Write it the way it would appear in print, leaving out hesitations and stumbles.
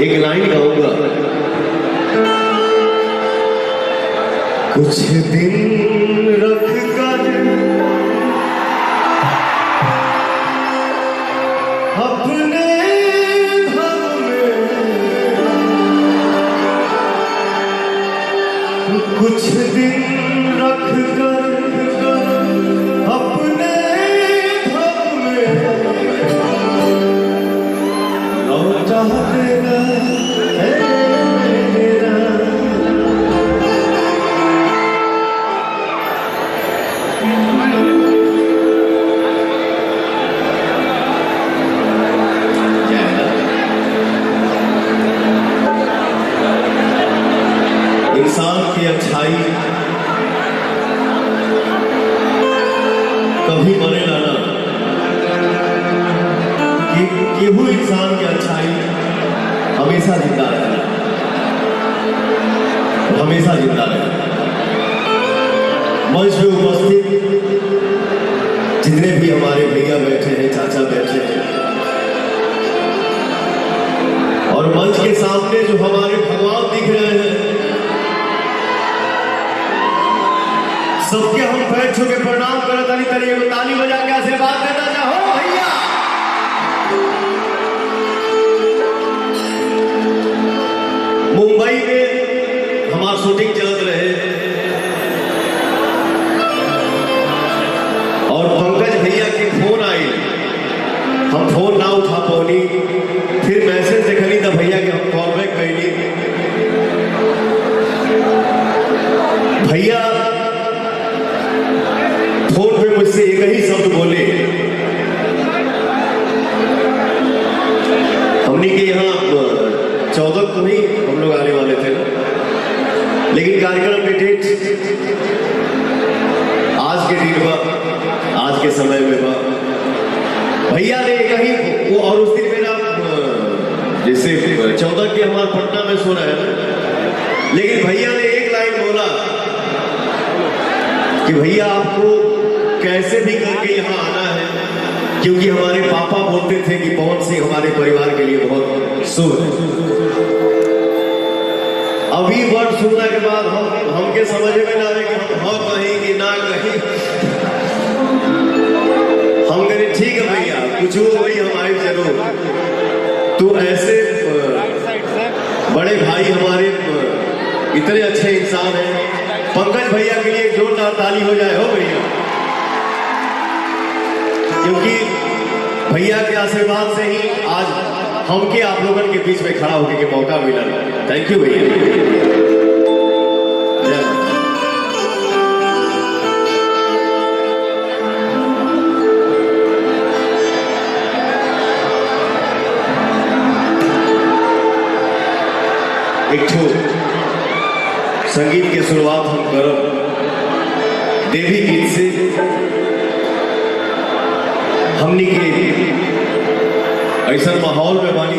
एक लाइन गाऊंगा। कुछ दिन रख कर अपने घर में, कुछ दिन रख कर अपने घर में लौटा देना है मेरा। इंसान की अच्छाई कभी मरे ना कि केहू इंसान की अच्छाई हमेशा जिंदा रहे, हमेशा जिंदा रहे। मंच में उपस्थित जितने भी हमारे भैया बैठे हैं, चाचा बैठे हैं, और मंच के सामने जो हमारे भगवान दिख रहे हैं, सबके हम पैर छू के प्रणाम करो। ताली बजा के आशीर्वाद देना चाहो भैया। मुंबई में हमारा शूटिंग चलत रहे और पंकज भैया के फोन आई, हम फोन ना उठा पौनी, फिर मैसेज देखली तो भैया के हम कॉल बैक कैली। भैया फोन पे मुझसे एक ही शब्द बोले, हमने के यहाँ 14 को ही हम लोग आने वाले थे, लेकिन कार्यक्रम के डेट आज के दिन में, आज के समय में भैया ने कहीं वो, और उस दिन मेरा जैसे 14 के हमारे पटना में सो रहा है, लेकिन भैया ने एक लाइन बोला कि भैया आपको कैसे भी करके यहाँ आना है, क्योंकि हमारे पापा बोलते थे कि पवन सिंह हमारे परिवार के लिए बहुत शुभ है। अभी वर्ड सुनने के बाद हमके समझ में ना आए कि हम हाँ कहीं कि ना कहीं। हम कहें ठीक है भैया, कुछ हो वही हम आए जरूर। तो ऐसे बड़े भाई हमारे इतने अच्छे इंसान हैं। पंकज भैया के लिए एक जोरदार ताली हो जाए हो भैया, क्योंकि भैया के आशीर्वाद से ही आज हमके आप लोगों के बीच में खड़ा होने के मौका मिला। थैंक यू भैया। एक संगीत की शुरुआत हम करब देवी गीत से। हमनी के ऐसा माहौल में बानी